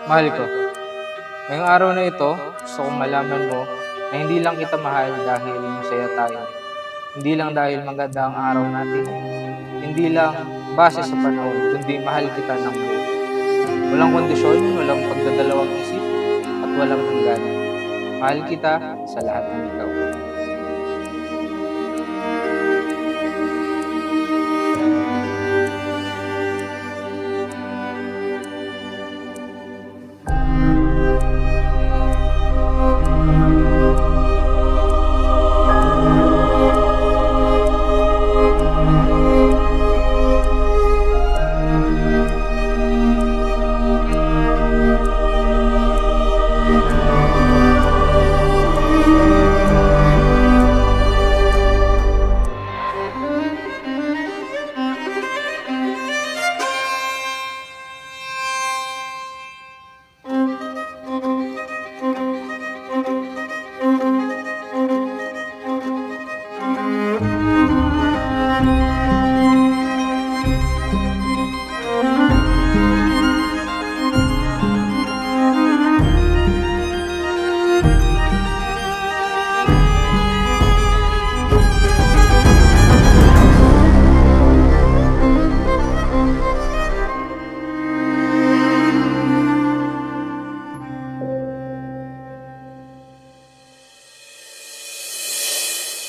Mahal ko, ngayong araw na ito, gusto kong malaman mo na hindi lang kita mahal dahil masaya tayo. Hindi lang dahil maganda ang araw natin. Hindi lang base sa panahon, kundi mahal kita ng buo. Walang kondisyon, walang pagdadalawang isip, at walang hangganan. Mahal kita sa lahat ng ikaw.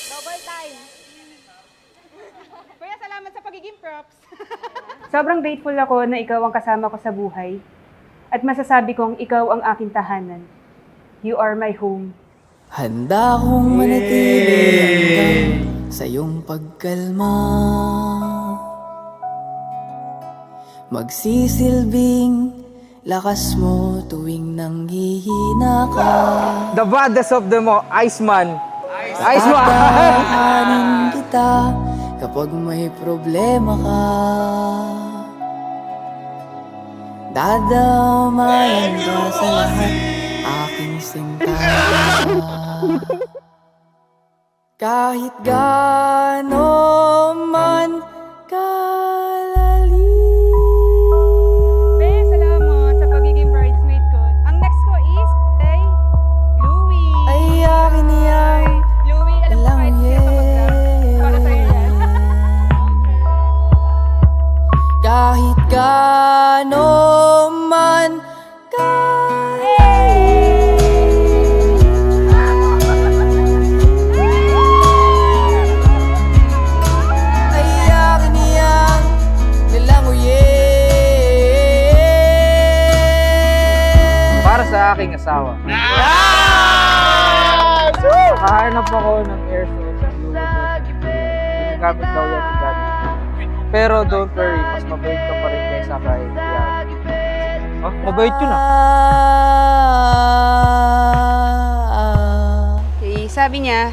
Double time. Kuya, salamat sa pagiging props. Sobrang grateful ako na ikaw ang kasama ko sa buhay. At masasabi kong ikaw ang aking tahanan. You are my home. Handa akong manatili hanggang sa iyong pagkalma. Magsisilbing lakas mo tuwing nanghihina ka. The baddest of them all, Iceman. Iceman! Tatahanin kita kapag may problema ka. Dadamayan ka sa lahat aking sinta. Kahit gaano man kalalim. Be, salamat sa pagiging bridesmaid ko. Ang next ko is kay Louie. Ay akin yan. Louie, alam ko kahit hindi ako mag-rap. Para sa'yo yan. Kahit gaano man ay akin yan, nilanguyin. Para sa aking asawa. Nakahanap ako ng airsoft. Ginagamit daw yan ni Daddy. Pero don't worry, mas mabait ka pa rin kaysa kay Daddy. Oh, mabait yun ah. Okay, sabi niya,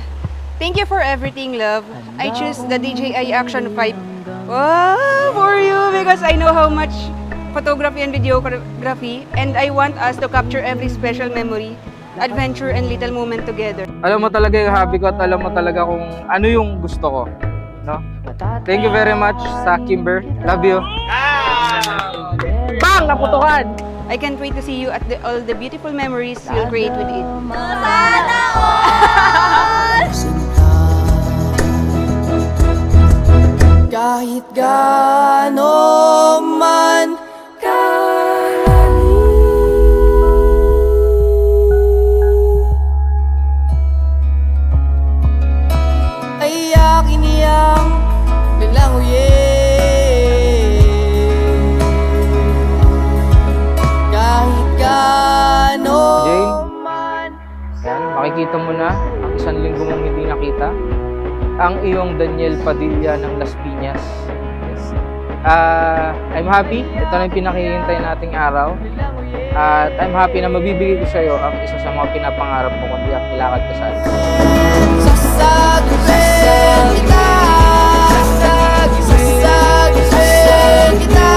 thank you for everything, love. I choose the DJI Action 5. Wow, for you because I know how much photography and videography and I want us to capture every special memory, adventure, and little moment together. Alam mo talaga yung hobby ko at alam mo talaga kung ano yung gusto ko. No? Thank you very much sa Kimber. Love you. Bang! Naputukan! I can't wait to see you at all the beautiful memories you'll create with it. Sinta. Kahit gaano man kalalim. Ay akin yang nilanguyin. Kahit gaano Jane? man. Yan, makikita mo na ang isang linggo mong hindi nakita. Ang iyong Daniel Padilla ng Las Piñas. Yes. I'm happy. Ito na yung pinakihintay nating araw. At I'm happy na mabibigay ko sa iyo ang isa sa mga pinapangarap mo kundi ang ilakad ka sa atin. Sasagipin kita. Sasagipin kita. Sasagipin kita.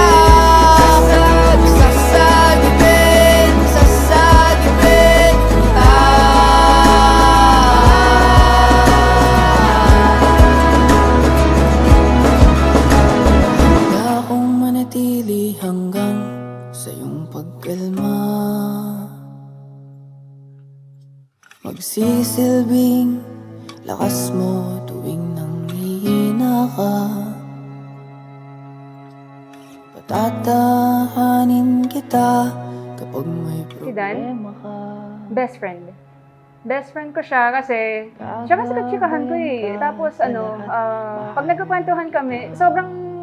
Handa akong manatili hanggang sa iyong pagkalma. magsisilbing lakas mo tuwing nanghihina ka. Patatahanin kita kapag may Si Dan? problema ka. Best friend. Best friend ko siya kasi siya kasi katsikahan ko eh. Tapos pag nagkakwentuhan kami,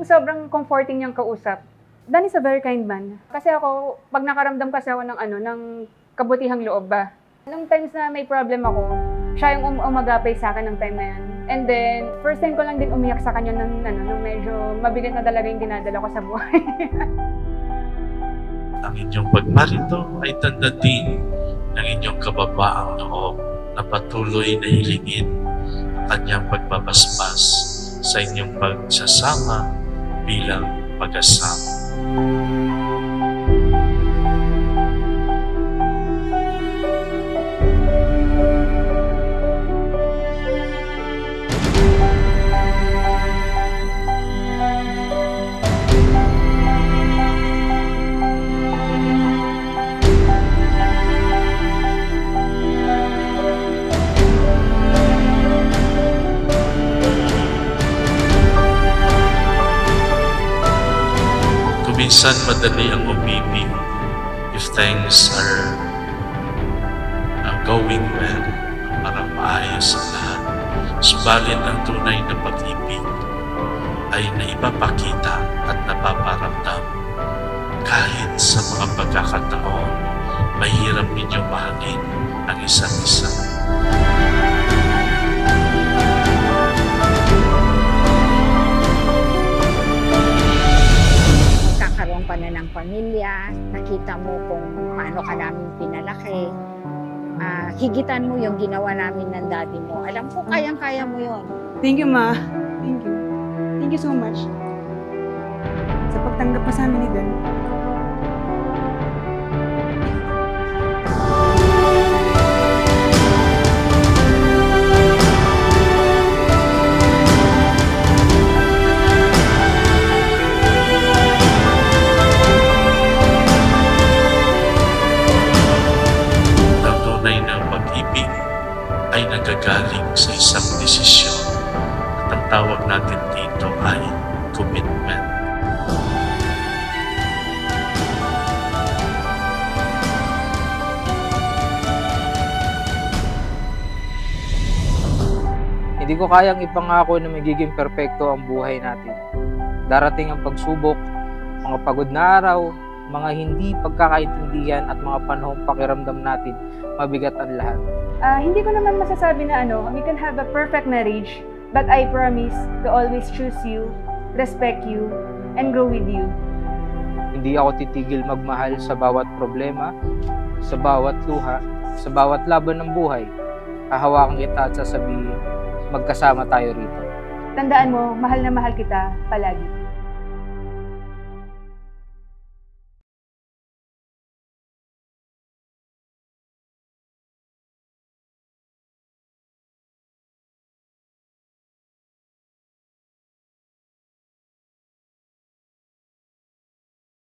sobrang comforting niyang kausap. Dan is a very kind man. Kasi ako, pag nakaramdam kasi ako ng kabutihang loob ba. Nung times na may problem ako, siya yung umagapay sa akin ng time na yan. And then, first time ko lang din umiyak sa kanya nung medyo mabigat na talaga yung dinadala ko sa buhay. Ang inyong pagmarito ay tanda din ng inyong kababaang loob na patuloy na hilingin ang kanyang pagbabasbas sa inyong pagsasama bilang mag-asama. Minsan madali ang umibig if things are going well, parang maayos ang lahat. Subalit ang tunay na pag-ibig ay naipapakita at napaparamdam kahit sa mga pagkakataon mahirap ninyong mahalin ang isa't isa. Nagkakaroon ka na ng pamilya, nakita mo kung paano ka namin pinalaki. Higitan mo yung ginawa namin ng daddy mo. Alam ko, kayang-kaya mo yon. Thank you, Ma. Thank you. Thank you so much. Sa pagtanggap mo sa amin ni Dan. Ang tunay na pag-ibig ay nagagaling sa isang desisyon at ang tawag natin dito ay commitment. Hindi ko kayang ipangako na magiging perpekto ang buhay natin. Darating ang pagsubok, mga pagod na araw, mga hindi pagkakaintindihan at mga panahong pakiramdam natin mabigat ang lahat. Hindi ko naman masasabi na we can have a perfect marriage, but I promise to always choose you, respect you, and grow with you. Hindi ako titigil magmahal sa bawat problema, sa bawat luha, sa bawat laban ng buhay. Hahawakan kita at sasabihin, magkasama tayo rito. Tandaan mo, mahal na mahal kita palagi.